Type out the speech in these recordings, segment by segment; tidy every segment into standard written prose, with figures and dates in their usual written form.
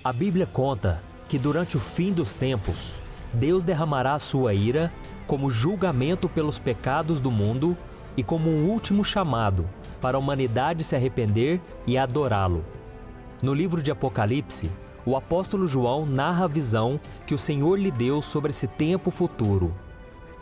A Bíblia conta que durante o fim dos tempos, Deus derramará a sua ira como julgamento pelos pecados do mundo e como um último chamado para a humanidade se arrepender e adorá-lo. No livro de Apocalipse, o apóstolo João narra a visão que o Senhor lhe deu sobre esse tempo futuro.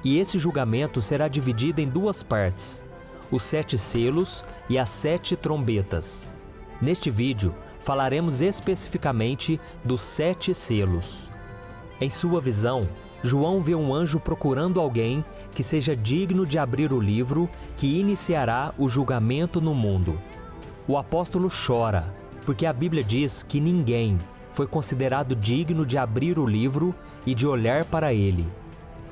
E esse julgamento será dividido em duas partes: os 7 selos e as 7 trombetas. Neste vídeo, falaremos especificamente dos 7 selos. Em sua visão, João vê um anjo procurando alguém que seja digno de abrir o livro que iniciará o julgamento no mundo. O apóstolo chora, porque a Bíblia diz que ninguém foi considerado digno de abrir o livro e de olhar para ele.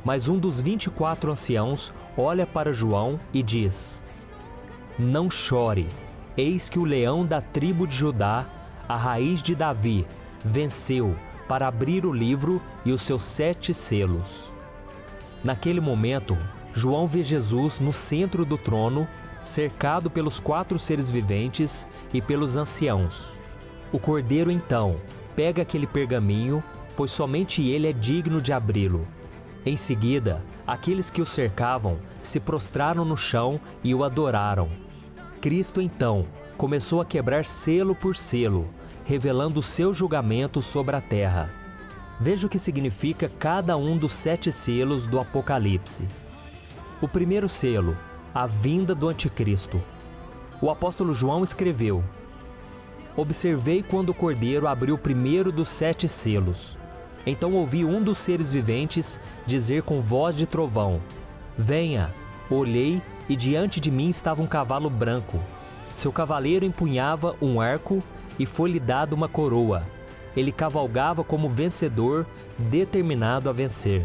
Mas um dos 24 anciãos olha para João e diz: "Não chore, eis que o leão da tribo de Judá, a raiz de Davi, venceu para abrir o livro e os seus 7 selos." Naquele momento, João vê Jesus no centro do trono, cercado pelos 4 seres viventes e pelos anciãos. O cordeiro então pega aquele pergaminho, pois somente ele é digno de abri-lo. Em seguida, aqueles que o cercavam se prostraram no chão e o adoraram. Cristo então começou a quebrar selo por selo, revelando o seu julgamento sobre a terra. Veja o que significa cada um dos 7 selos do Apocalipse. O primeiro selo, a vinda do Anticristo. O apóstolo João escreveu: "Observei quando o cordeiro abriu o primeiro dos 7 selos. Então ouvi um dos seres viventes dizer com voz de trovão: Venha! Olhei e diante de mim estava um cavalo branco. Seu cavaleiro empunhava um arco e foi-lhe dada uma coroa. Ele cavalgava como vencedor, determinado a vencer."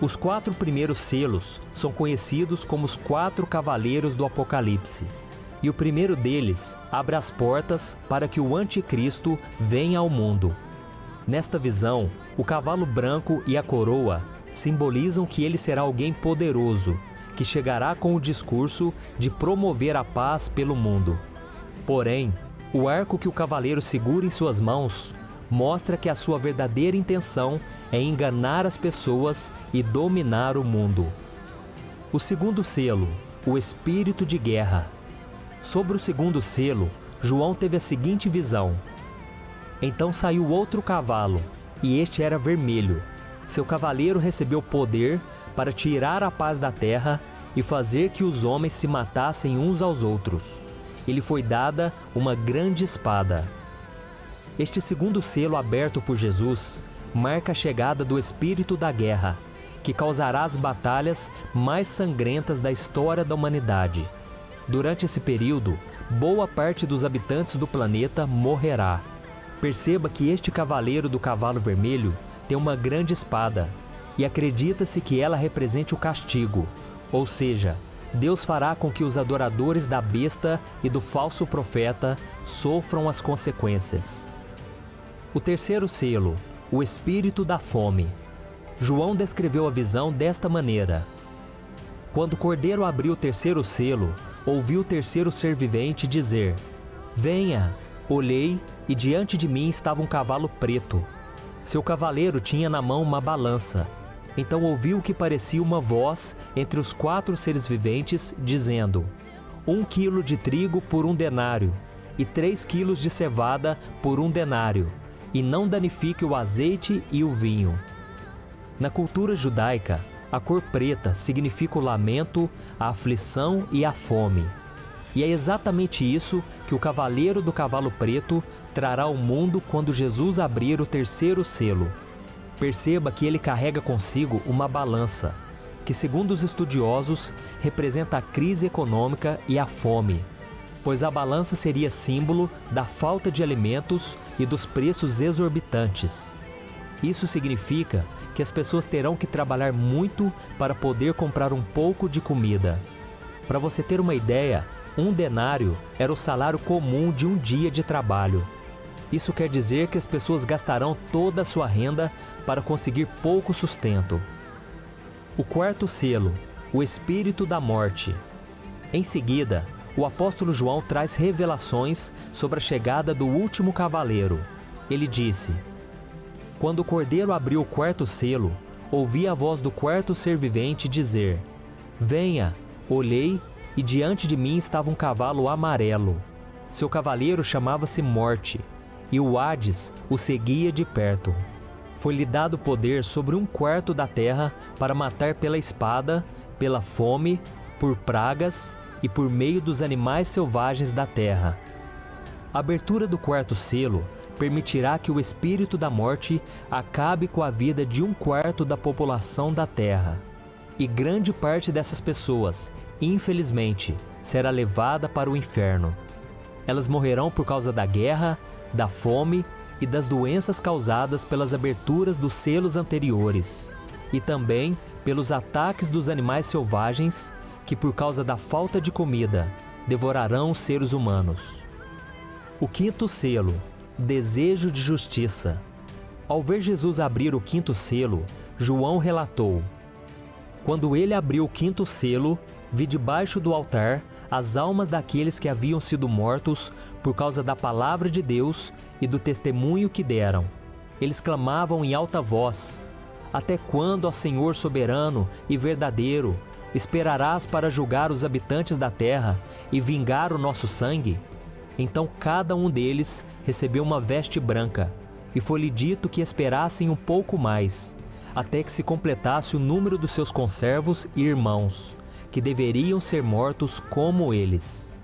Os 4 primeiros selos são conhecidos como os 4 cavaleiros do Apocalipse. E o primeiro deles abre as portas para que o Anticristo venha ao mundo. Nesta visão, o cavalo branco e a coroa simbolizam que ele será alguém poderoso, que chegará com o discurso de promover a paz pelo mundo. Porém, o arco que o cavaleiro segura em suas mãos mostra que a sua verdadeira intenção é enganar as pessoas e dominar o mundo. O segundo selo, o espírito de guerra. Sobre o segundo selo, João teve a seguinte visão: "Então saiu outro cavalo, e este era vermelho. Seu cavaleiro recebeu poder para tirar a paz da terra e fazer que os homens se matassem uns aos outros. Ele foi dada uma grande espada." Este segundo selo aberto por Jesus marca a chegada do espírito da guerra, que causará as batalhas mais sangrentas da história da humanidade. Durante esse período, boa parte dos habitantes do planeta morrerá. Perceba que este cavaleiro do cavalo vermelho tem uma grande espada, e acredita-se que ela represente o castigo, ou seja, Deus fará com que os adoradores da besta e do falso profeta sofram as consequências. O terceiro selo, o espírito da fome. João descreveu a visão desta maneira: "Quando o cordeiro abriu o terceiro selo, ouvi o terceiro ser vivente dizer: Venha! Olhei e diante de mim estava um cavalo preto. Seu cavaleiro tinha na mão uma balança. Então ouvi o que parecia uma voz entre os 4 seres viventes dizendo: 1 quilo de trigo por 1 denário, e 3 quilos de cevada por 1 denário, e não danifique o azeite e o vinho." Na cultura judaica, a cor preta significa o lamento, a aflição e a fome. E é exatamente isso que o cavaleiro do cavalo preto trará ao mundo quando Jesus abrir o terceiro selo. Perceba que ele carrega consigo uma balança, que segundo os estudiosos, representa a crise econômica e a fome, pois a balança seria símbolo da falta de alimentos e dos preços exorbitantes. Isso significa que as pessoas terão que trabalhar muito para poder comprar um pouco de comida. Para você ter uma ideia, 1 denário era o salário comum de um dia de trabalho. Isso quer dizer que as pessoas gastarão toda a sua renda para conseguir pouco sustento. O quarto selo, o espírito da morte. Em seguida, o apóstolo João traz revelações sobre a chegada do último cavaleiro. ele disse: Quando o cordeiro abriu o quarto selo, ouvi a voz do quarto ser vivente dizer: Venha! Olhei, e diante de mim estava um cavalo amarelo. Seu cavaleiro chamava-se Morte, e o Hades o seguia de perto. Foi-lhe dado poder sobre 1/4 da terra para matar pela espada, pela fome, por pragas e por meio dos animais selvagens da terra. A abertura do quarto selo permitirá que o espírito da morte acabe com a vida de 1/4 da população da terra. E grande parte dessas pessoas, infelizmente, será levada para o inferno. Elas morrerão por causa da guerra, da fome e das doenças causadas pelas aberturas dos selos anteriores, e também pelos ataques dos animais selvagens que, por causa da falta de comida, devorarão os seres humanos. O quinto selo, desejo de justiça. Ao ver Jesus abrir o quinto selo, João relatou: Quando ele abriu o quinto selo, vi debaixo do altar as almas daqueles que haviam sido mortos por causa da palavra de Deus e do testemunho que deram. Eles clamavam em alta voz: Até quando, ó Senhor soberano e verdadeiro, esperarás para julgar os habitantes da terra e vingar o nosso sangue? Então cada um deles recebeu uma veste branca, e foi-lhe dito que esperassem um pouco mais, até que se completasse o número dos seus conservos e irmãos, que deveriam ser mortos como eles.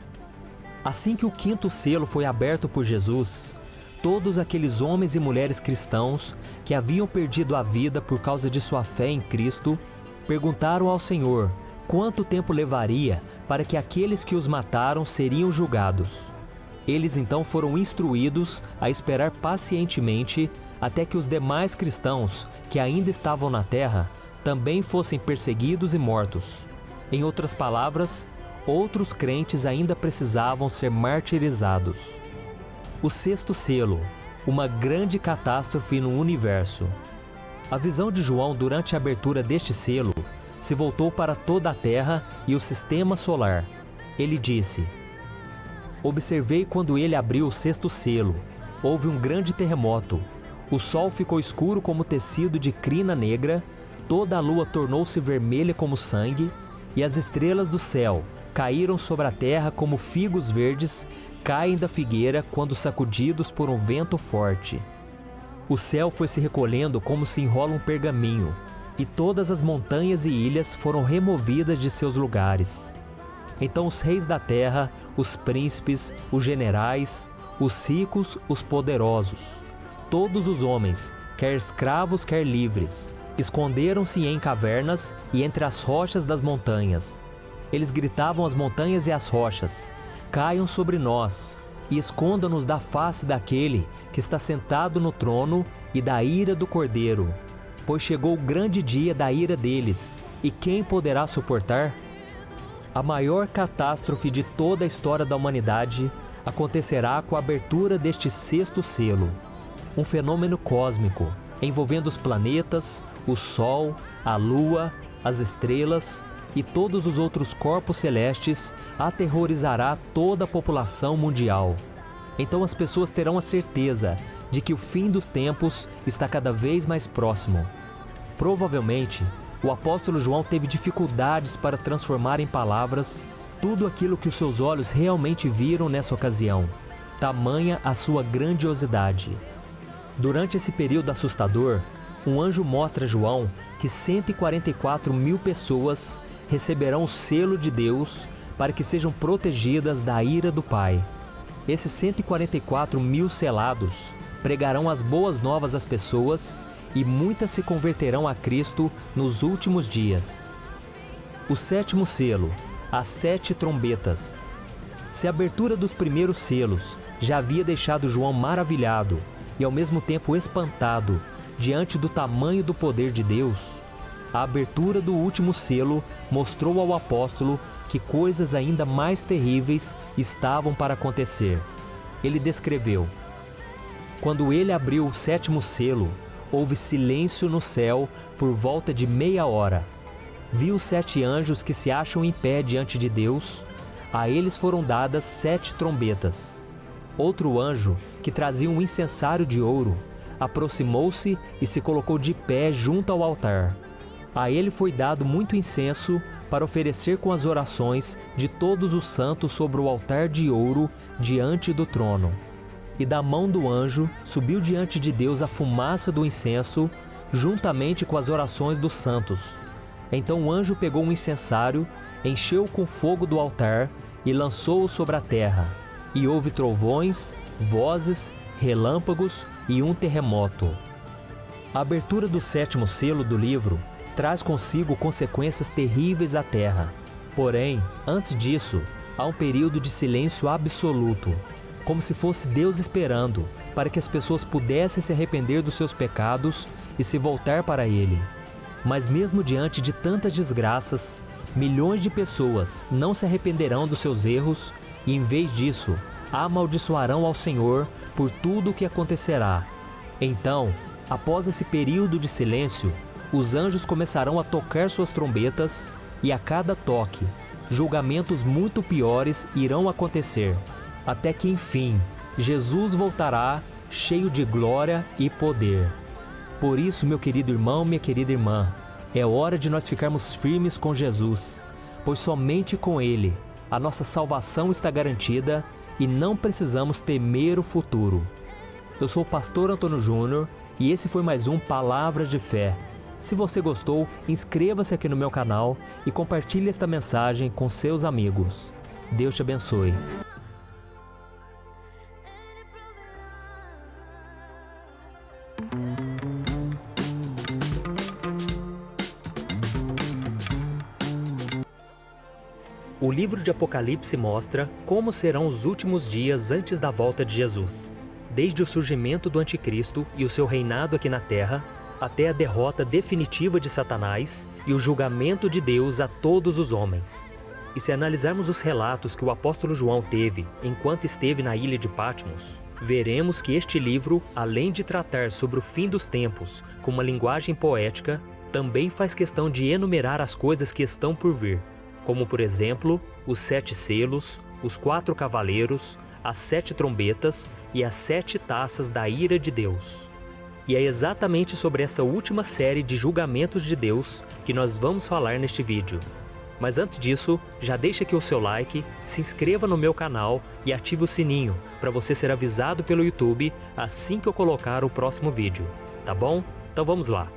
Assim que o quinto selo foi aberto por Jesus, todos aqueles homens e mulheres cristãos que haviam perdido a vida por causa de sua fé em Cristo, perguntaram ao Senhor quanto tempo levaria para que aqueles que os mataram seriam julgados. Eles então foram instruídos a esperar pacientemente até que os demais cristãos que ainda estavam na terra também fossem perseguidos e mortos. Em outras palavras, outros crentes ainda precisavam ser martirizados. O sexto selo, uma grande catástrofe no universo. A visão de João durante a abertura deste selo se voltou para toda a Terra e o sistema solar. Ele disse: Observei quando ele abriu o sexto selo. Houve um grande terremoto. O sol ficou escuro como tecido de crina negra, toda a lua tornou-se vermelha como sangue, e as estrelas do céu caíram sobre a terra como figos verdes caem da figueira quando sacudidos por um vento forte. O céu foi se recolhendo como se enrola um pergaminho, e todas as montanhas e ilhas foram removidas de seus lugares. Então os reis da terra, os príncipes, os generais, os ricos, os poderosos, todos os homens, quer escravos, quer livres, esconderam-se em cavernas e entre as rochas das montanhas. Eles gritavam às montanhas e às rochas: Caiam sobre nós e escondam-nos da face daquele que está sentado no trono e da ira do Cordeiro, pois chegou o grande dia da ira deles, e quem poderá suportar? A maior catástrofe de toda a história da humanidade acontecerá com a abertura deste sexto selo, um fenômeno cósmico envolvendo os planetas, o Sol, a Lua, as estrelas e todos os outros corpos celestes aterrorizará toda a população mundial. Então as pessoas terão a certeza de que o fim dos tempos está cada vez mais próximo. Provavelmente, o apóstolo João teve dificuldades para transformar em palavras tudo aquilo que os seus olhos realmente viram nessa ocasião, tamanha a sua grandiosidade. Durante esse período assustador, um anjo mostra a João que 144 mil pessoas receberão o selo de Deus para que sejam protegidas da ira do Pai. Esses 144 mil selados pregarão as boas novas às pessoas e muitas se converterão a Cristo nos últimos dias. O sétimo selo, as 7 trombetas. Se a abertura dos primeiros selos já havia deixado João maravilhado e ao mesmo tempo espantado diante do tamanho do poder de Deus, a abertura do último selo mostrou ao apóstolo que coisas ainda mais terríveis estavam para acontecer. Ele descreveu: Quando ele abriu o sétimo selo, houve silêncio no céu por volta de meia hora. Vi os 7 anjos que se acham em pé diante de Deus. A eles foram dadas 7 trombetas. Outro anjo, que trazia um incensário de ouro, aproximou-se e se colocou de pé junto ao altar. A ele foi dado muito incenso para oferecer com as orações de todos os santos sobre o altar de ouro diante do trono. E da mão do anjo subiu diante de Deus a fumaça do incenso, juntamente com as orações dos santos. Então o anjo pegou um incensário, encheu-o com fogo do altar e lançou-o sobre a terra. E houve trovões, vozes, relâmpagos e um terremoto. A abertura do 7º selo do livro traz consigo consequências terríveis à terra. Porém, antes disso, há um período de silêncio absoluto, como se fosse Deus esperando para que as pessoas pudessem se arrepender dos seus pecados e se voltar para Ele. Mas mesmo diante de tantas desgraças, milhões de pessoas não se arrependerão dos seus erros e, em vez disso, amaldiçoarão ao Senhor por tudo o que acontecerá. Então, após esse período de silêncio, os anjos começarão a tocar suas trombetas e a cada toque, julgamentos muito piores irão acontecer, até que, enfim, Jesus voltará cheio de glória e poder. Por isso, meu querido irmão, minha querida irmã, é hora de nós ficarmos firmes com Jesus, pois somente com Ele a nossa salvação está garantida e não precisamos temer o futuro. Eu sou o pastor Antônio Júnior e esse foi mais um Palavras de Fé. Se você gostou, inscreva-se aqui no meu canal e compartilhe esta mensagem com seus amigos. Deus te abençoe. O livro de Apocalipse mostra como serão os últimos dias antes da volta de Jesus, desde o surgimento do Anticristo e o seu reinado aqui na Terra, até a derrota definitiva de Satanás e o julgamento de Deus a todos os homens. E se analisarmos os relatos que o apóstolo João teve enquanto esteve na ilha de Patmos, veremos que este livro, além de tratar sobre o fim dos tempos com uma linguagem poética, também faz questão de enumerar as coisas que estão por vir, como por exemplo, os 7 selos, os 4 cavaleiros, as 7 trombetas e as 7 taças da ira de Deus. E é exatamente sobre essa última série de julgamentos de Deus que nós vamos falar neste vídeo. Mas antes disso, já deixa aqui o seu like, se inscreva no meu canal e ative o sininho para você ser avisado pelo YouTube assim que eu colocar o próximo vídeo, tá bom? Então vamos lá.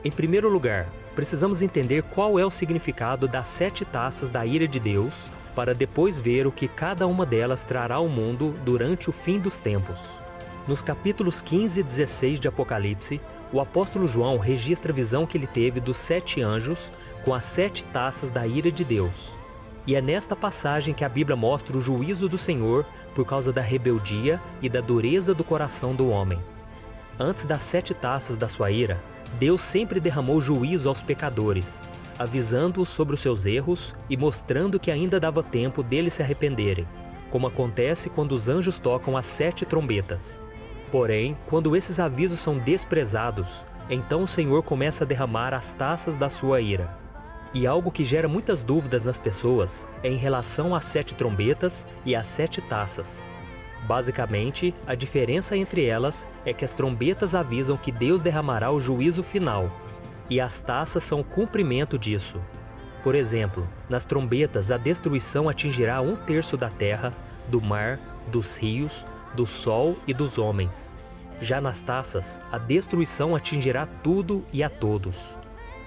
Em primeiro lugar, precisamos entender qual é o significado das 7 taças da ira de Deus, para depois ver o que cada uma delas trará ao mundo durante o fim dos tempos. Nos capítulos 15 e 16 de Apocalipse, o apóstolo João registra a visão que ele teve dos 7 anjos com as 7 taças da ira de Deus. E é nesta passagem que a Bíblia mostra o juízo do Senhor por causa da rebeldia e da dureza do coração do homem. Antes das 7 taças da sua ira, Deus sempre derramou juízo aos pecadores, avisando-os sobre os seus erros e mostrando que ainda dava tempo deles se arrependerem, como acontece quando os anjos tocam as 7 trombetas. Porém, quando esses avisos são desprezados, então o Senhor começa a derramar as taças da sua ira. E algo que gera muitas dúvidas nas pessoas é em relação às 7 trombetas e às 7 taças. Basicamente, a diferença entre elas é que as trombetas avisam que Deus derramará o juízo final, e as taças são o cumprimento disso. Por exemplo, nas trombetas a destruição atingirá 1/3 da terra, do mar, dos rios, do sol e dos homens. Já nas taças, a destruição atingirá tudo e a todos.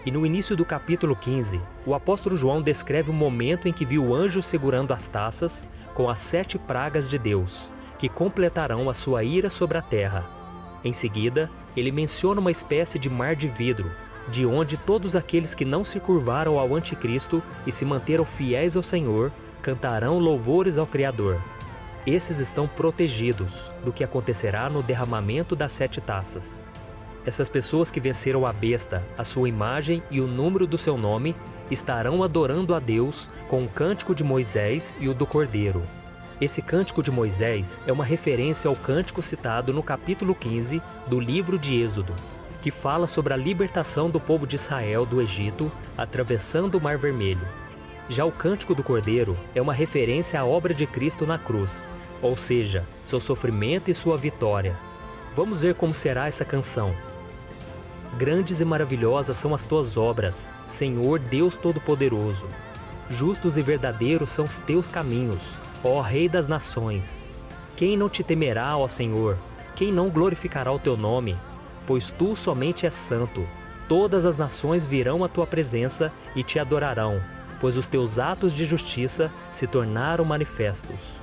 E no início do capítulo 15, o apóstolo João descreve o momento em que viu o anjo segurando as taças com as 7 pragas de Deus, que completarão a sua ira sobre a terra. Em seguida, ele menciona uma espécie de mar de vidro, de onde todos aqueles que não se curvaram ao Anticristo e se manteram fiéis ao Senhor, cantarão louvores ao Criador. Esses estão protegidos do que acontecerá no derramamento das 7 taças. Essas pessoas que venceram a besta, a sua imagem e o número do seu nome, estarão adorando a Deus com o cântico de Moisés e o do Cordeiro. Esse cântico de Moisés é uma referência ao cântico citado no capítulo 15 do livro de Êxodo, que fala sobre a libertação do povo de Israel do Egito, atravessando o Mar Vermelho. Já o cântico do Cordeiro é uma referência à obra de Cristo na cruz, ou seja, seu sofrimento e sua vitória. Vamos ver como será essa canção. Grandes e maravilhosas são as tuas obras, Senhor Deus Todo-Poderoso. Justos e verdadeiros são os teus caminhos, ó Rei das nações. Quem não te temerá, ó Senhor? Quem não glorificará o teu nome? Pois tu somente és santo. Todas as nações virão à tua presença e te adorarão, pois os teus atos de justiça se tornaram manifestos.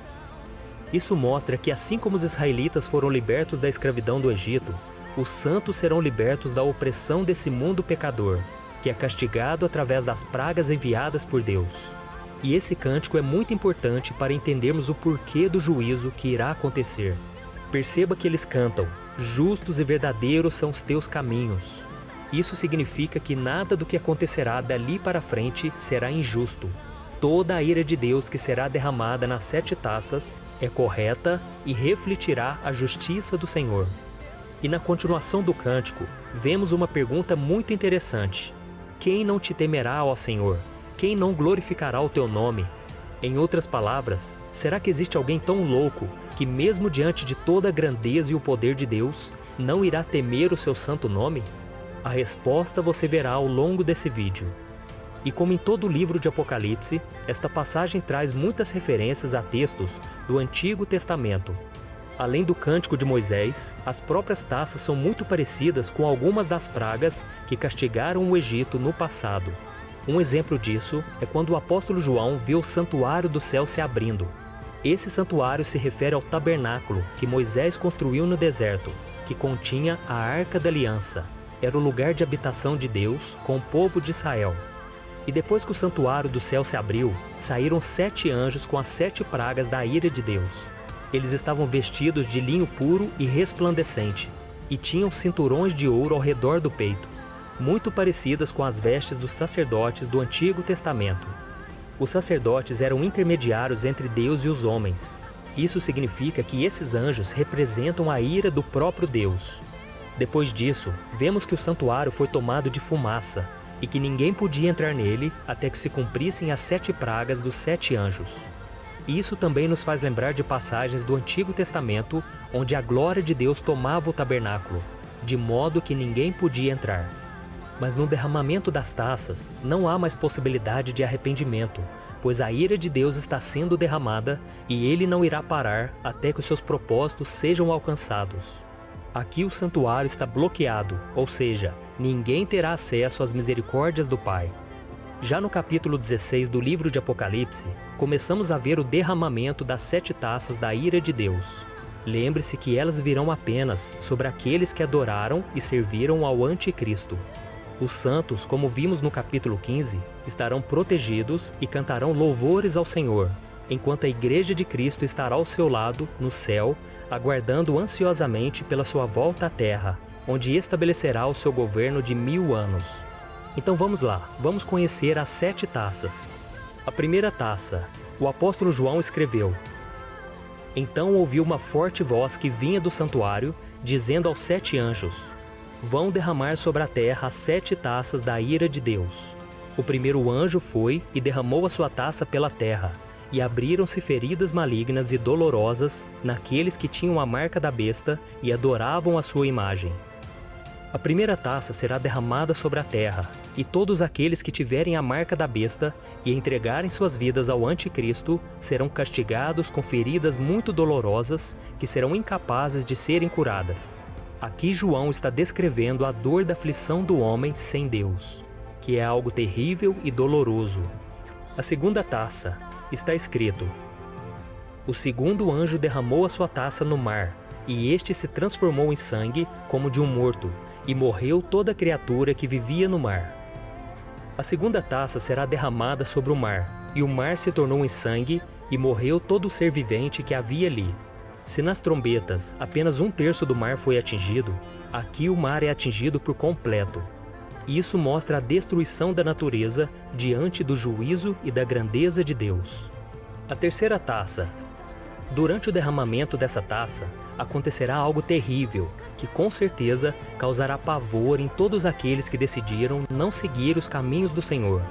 Isso mostra que assim como os israelitas foram libertos da escravidão do Egito, os santos serão libertos da opressão desse mundo pecador, que é castigado através das pragas enviadas por Deus. E esse cântico é muito importante para entendermos o porquê do juízo que irá acontecer. Perceba que eles cantam: justos e verdadeiros são os teus caminhos. Isso significa que nada do que acontecerá dali para frente será injusto. Toda a ira de Deus que será derramada nas 7 taças é correta e refletirá a justiça do Senhor. E na continuação do cântico, vemos uma pergunta muito interessante. Quem não te temerá, ó Senhor? Quem não glorificará o teu nome? Em outras palavras, será que existe alguém tão louco que mesmo diante de toda a grandeza e o poder de Deus, não irá temer o seu santo nome? A resposta você verá ao longo desse vídeo. E como em todo o livro de Apocalipse, esta passagem traz muitas referências a textos do Antigo Testamento. Além do cântico de Moisés, as próprias taças são muito parecidas com algumas das pragas que castigaram o Egito no passado. Um exemplo disso é quando o apóstolo João vê o santuário do céu se abrindo. Esse santuário se refere ao tabernáculo que Moisés construiu no deserto, que continha a Arca da Aliança. Era o lugar de habitação de Deus com o povo de Israel. E depois que o santuário do céu se abriu, saíram 7 anjos com as 7 pragas da ira de Deus. Eles estavam vestidos de linho puro e resplandecente, e tinham cinturões de ouro ao redor do peito, muito parecidas com as vestes dos sacerdotes do Antigo Testamento. Os sacerdotes eram intermediários entre Deus e os homens. Isso significa que esses anjos representam a ira do próprio Deus. Depois disso, vemos que o santuário foi tomado de fumaça, e que ninguém podia entrar nele até que se cumprissem as 7 pragas dos 7 anjos. Isso também nos faz lembrar de passagens do Antigo Testamento, onde a glória de Deus tomava o tabernáculo, de modo que ninguém podia entrar. Mas no derramamento das taças, não há mais possibilidade de arrependimento, pois a ira de Deus está sendo derramada e ele não irá parar até que os seus propósitos sejam alcançados. Aqui o santuário está bloqueado, ou seja, ninguém terá acesso às misericórdias do Pai. Já no capítulo 16 do livro de Apocalipse, começamos a ver o derramamento das 7 taças da ira de Deus. Lembre-se que elas virão apenas sobre aqueles que adoraram e serviram ao Anticristo. Os santos, como vimos no capítulo 15, estarão protegidos e cantarão louvores ao Senhor, enquanto a Igreja de Cristo estará ao seu lado, no céu, aguardando ansiosamente pela sua volta à terra, onde estabelecerá o seu governo de 1000 anos. Então vamos lá, vamos conhecer as 7 taças. A primeira taça, o apóstolo João escreveu: Então ouvi uma forte voz que vinha do santuário, dizendo aos 7 anjos: Vão derramar sobre a terra as 7 taças da ira de Deus. O primeiro anjo foi e derramou a sua taça pela terra, e abriram-se feridas malignas e dolorosas naqueles que tinham a marca da besta e adoravam a sua imagem. A primeira taça será derramada sobre a terra, e todos aqueles que tiverem a marca da besta e entregarem suas vidas ao Anticristo serão castigados com feridas muito dolorosas que serão incapazes de serem curadas. Aqui João está descrevendo a dor da aflição do homem sem Deus, que é algo terrível e doloroso. A segunda taça, está escrito: O segundo anjo derramou a sua taça no mar, e este se transformou em sangue como de um morto, e morreu toda criatura que vivia no mar. A segunda taça será derramada sobre o mar, e o mar se tornou em sangue, e morreu todo o ser vivente que havia ali. Se nas trombetas apenas 1/3 do mar foi atingido, aqui o mar é atingido por completo. Isso mostra a destruição da natureza diante do juízo e da grandeza de Deus. A terceira taça. Durante o derramamento dessa taça, acontecerá algo terrível, que com certeza causará pavor em todos aqueles que decidiram não seguir os caminhos do Senhor.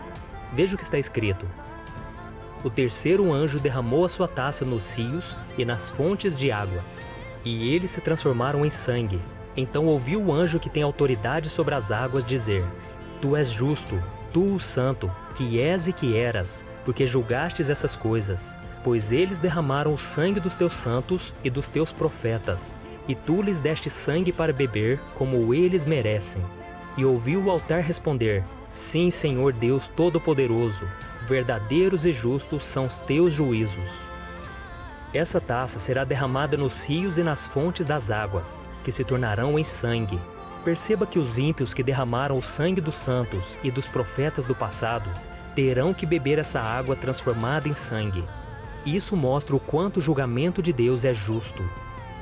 Veja o que está escrito: o terceiro anjo derramou a sua taça nos rios e nas fontes de águas, e eles se transformaram em sangue. Então ouviu o anjo que tem autoridade sobre as águas dizer: Tu és justo, tu o santo, que és e que eras, porque julgastes essas coisas, pois eles derramaram o sangue dos teus santos e dos teus profetas, e tu lhes deste sangue para beber, como eles merecem. E ouviu o altar responder: Sim, Senhor Deus Todo-Poderoso, verdadeiros e justos são os teus juízos. Essa taça será derramada nos rios e nas fontes das águas, que se tornarão em sangue. Perceba que os ímpios que derramaram o sangue dos santos e dos profetas do passado terão que beber essa água transformada em sangue. Isso mostra o quanto o julgamento de Deus é justo.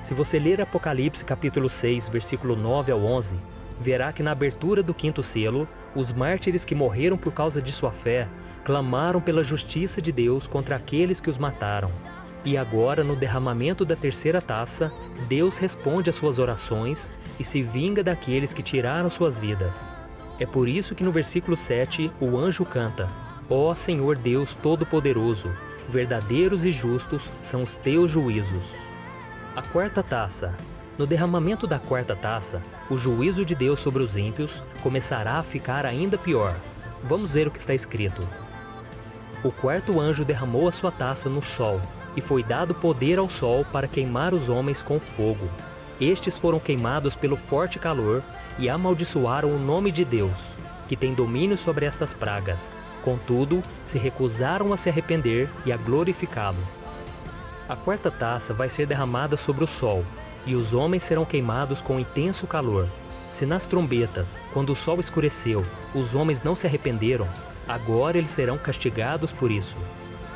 Se você ler Apocalipse capítulo 6, versículo 9 ao 11, verá que na abertura do quinto selo, os mártires que morreram por causa de sua fé clamaram pela justiça de Deus contra aqueles que os mataram. E agora, no derramamento da terceira taça, Deus responde às suas orações e se vinga daqueles que tiraram suas vidas. É por isso que no versículo 7 o anjo canta: Ó Senhor Deus Todo-Poderoso, verdadeiros e justos são os teus juízos. A quarta taça. No derramamento da quarta taça, o juízo de Deus sobre os ímpios começará a ficar ainda pior. Vamos ver o que está escrito. O quarto anjo derramou a sua taça no sol, e foi dado poder ao sol para queimar os homens com fogo. Estes foram queimados pelo forte calor e amaldiçoaram o nome de Deus, que tem domínio sobre estas pragas. Contudo, se recusaram a se arrepender e a glorificá-lo. A quarta taça vai ser derramada sobre o sol, e os homens serão queimados com intenso calor. Se nas trombetas, quando o sol escureceu, os homens não se arrependeram, agora eles serão castigados por isso.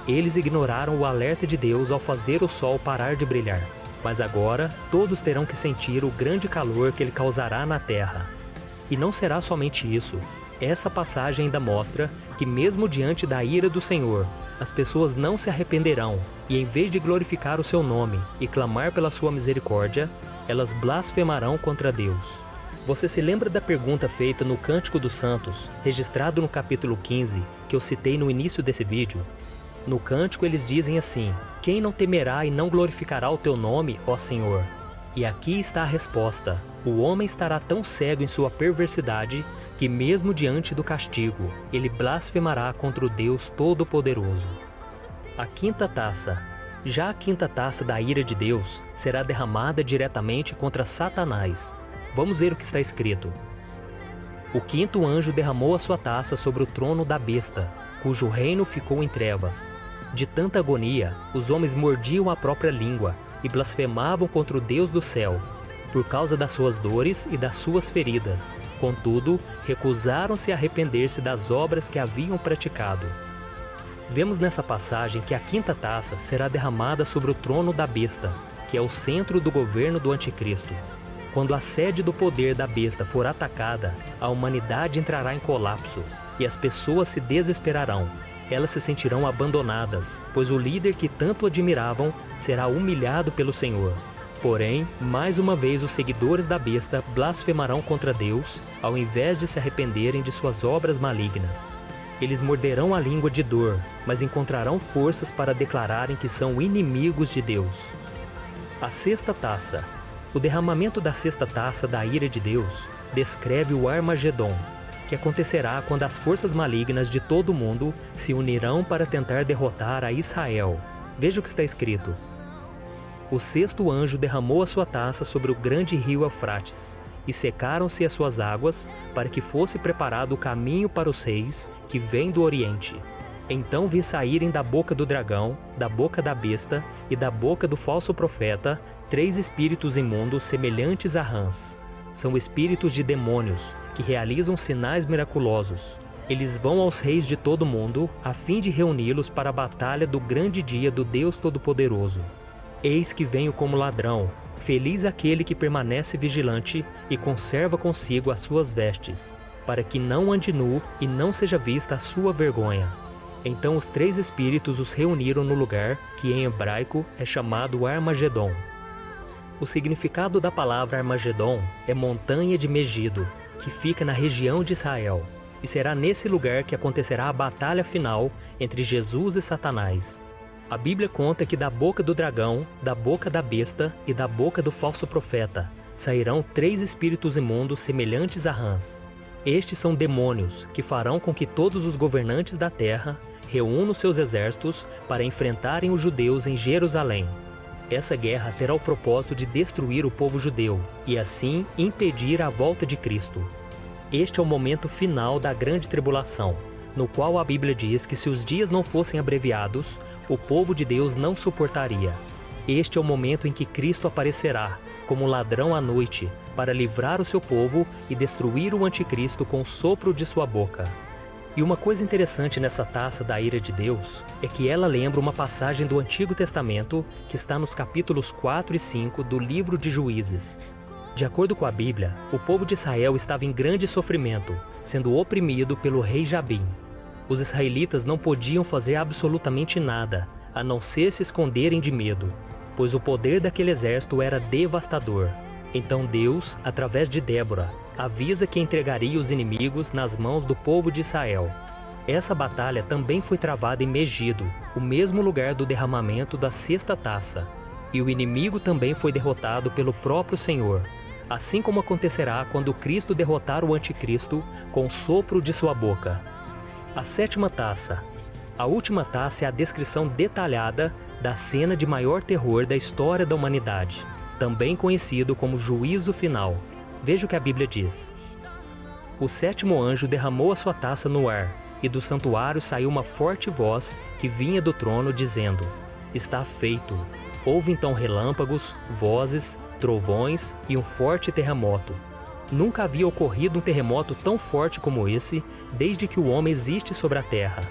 Eles ignoraram o alerta de Deus ao fazer o sol parar de brilhar. Mas agora, todos terão que sentir o grande calor que ele causará na terra. E não será somente isso. Essa passagem ainda mostra que mesmo diante da ira do Senhor, as pessoas não se arrependerão e em vez de glorificar o seu nome e clamar pela sua misericórdia, elas blasfemarão contra Deus. Você se lembra da pergunta feita no Cântico dos Santos, registrado no capítulo 15, que eu citei no início desse vídeo? No cântico eles dizem assim: Quem não temerá e não glorificará o teu nome, ó Senhor? E aqui está a resposta: o homem estará tão cego em sua perversidade que mesmo diante do castigo, ele blasfemará contra o Deus Todo-Poderoso. A quinta taça. Já a quinta taça da ira de Deus será derramada diretamente contra Satanás. Vamos ver o que está escrito. O quinto anjo derramou a sua taça sobre o trono da besta, cujo reino ficou em trevas. De tanta agonia, os homens mordiam a própria língua e blasfemavam contra o Deus do céu, por causa das suas dores e das suas feridas. Contudo, recusaram-se a arrepender-se das obras que haviam praticado. Vemos nessa passagem que a quinta taça será derramada sobre o trono da besta, que é o centro do governo do anticristo. Quando a sede do poder da besta for atacada, a humanidade entrará em colapso e as pessoas se desesperarão. Elas se sentirão abandonadas, pois o líder que tanto admiravam será humilhado pelo Senhor. Porém, mais uma vez os seguidores da besta blasfemarão contra Deus, ao invés de se arrependerem de suas obras malignas. Eles morderão a língua de dor, mas encontrarão forças para declararem que são inimigos de Deus. A sexta taça. O derramamento da sexta taça da ira de Deus descreve o Armagedon, que acontecerá quando as forças malignas de todo o mundo se unirão para tentar derrotar a Israel. Veja o que está escrito. O sexto anjo derramou a sua taça sobre o grande rio Eufrates, e secaram-se as suas águas, para que fosse preparado o caminho para os reis que vêm do Oriente. Então vi saírem da boca do dragão, da boca da besta e da boca do falso profeta 3 espíritos imundos semelhantes a rãs. São espíritos de demônios, que realizam sinais miraculosos. Eles vão aos reis de todo o mundo, a fim de reuni-los para a batalha do grande dia do Deus Todo-Poderoso. Eis que venho como ladrão, feliz aquele que permanece vigilante e conserva consigo as suas vestes, para que não ande nu e não seja vista a sua vergonha. Então os 3 espíritos os reuniram no lugar que em hebraico é chamado Armagedon. O significado da palavra Armagedon é montanha de Megido, que fica na região de Israel. E será nesse lugar que acontecerá a batalha final entre Jesus e Satanás. A Bíblia conta que da boca do dragão, da boca da besta e da boca do falso profeta sairão 3 espíritos imundos semelhantes a rãs. Estes são demônios que farão com que todos os governantes da terra reúnam seus exércitos para enfrentarem os judeus em Jerusalém. Essa guerra terá o propósito de destruir o povo judeu e assim impedir a volta de Cristo. Este é o momento final da grande tribulação, no qual a Bíblia diz que se os dias não fossem abreviados, o povo de Deus não suportaria. Este é o momento em que Cristo aparecerá, como ladrão à noite, para livrar o seu povo e destruir o anticristo com o sopro de sua boca. E uma coisa interessante nessa taça da ira de Deus é que ela lembra uma passagem do Antigo Testamento que está nos capítulos 4 e 5 do livro de Juízes. De acordo com a Bíblia, o povo de Israel estava em grande sofrimento, sendo oprimido pelo rei Jabim. Os israelitas não podiam fazer absolutamente nada, a não ser se esconderem de medo, pois o poder daquele exército era devastador. Então Deus, através de Débora, avisa que entregaria os inimigos nas mãos do povo de Israel. Essa batalha também foi travada em Megido, o mesmo lugar do derramamento da 6ª taça, e o inimigo também foi derrotado pelo próprio Senhor, assim como acontecerá quando Cristo derrotar o anticristo com o sopro de sua boca. A 7ª taça. A última taça é a descrição detalhada da cena de maior terror da história da humanidade, também conhecido como juízo final. Veja o que a Bíblia diz. O 7º anjo derramou a sua taça no ar, e do santuário saiu uma forte voz que vinha do trono dizendo: "Está feito." Houve então relâmpagos, vozes, trovões e um forte terremoto. Nunca havia ocorrido um terremoto tão forte como esse desde que o homem existe sobre a terra.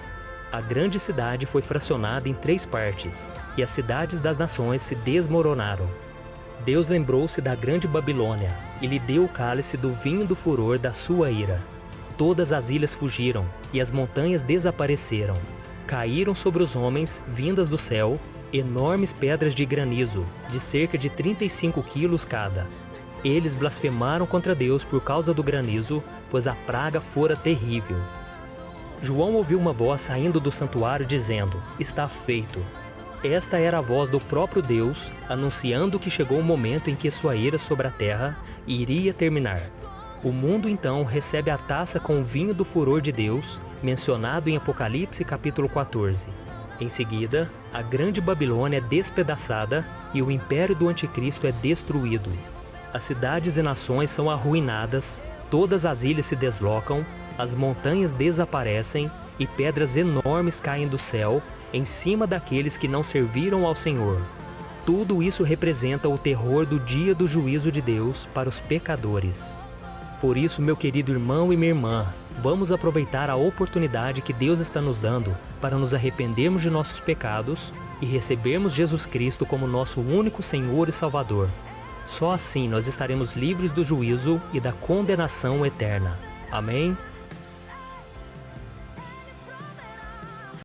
A grande cidade foi fracionada em 3 partes, e as cidades das nações se desmoronaram. Deus lembrou-se da grande Babilônia e lhe deu o cálice do vinho do furor da sua ira. Todas as ilhas fugiram e as montanhas desapareceram. Caíram sobre os homens, vindas do céu, enormes pedras de granizo, de cerca de 35 quilos cada. Eles blasfemaram contra Deus por causa do granizo, pois a praga fora terrível. João ouviu uma voz saindo do santuário dizendo: "Está feito." Esta era a voz do próprio Deus, anunciando que chegou o momento em que sua ira sobre a terra iria terminar. O mundo então recebe a taça com o vinho do furor de Deus, mencionado em Apocalipse capítulo 14. Em seguida, a grande Babilônia é despedaçada e o império do anticristo é destruído. As cidades e nações são arruinadas, todas as ilhas se deslocam, as montanhas desaparecem e pedras enormes caem do céu em cima daqueles que não serviram ao Senhor. Tudo isso representa o terror do dia do juízo de Deus para os pecadores. Por isso, meu querido irmão e minha irmã, vamos aproveitar a oportunidade que Deus está nos dando para nos arrependermos de nossos pecados e recebermos Jesus Cristo como nosso único Senhor e Salvador. Só assim nós estaremos livres do juízo e da condenação eterna. Amém?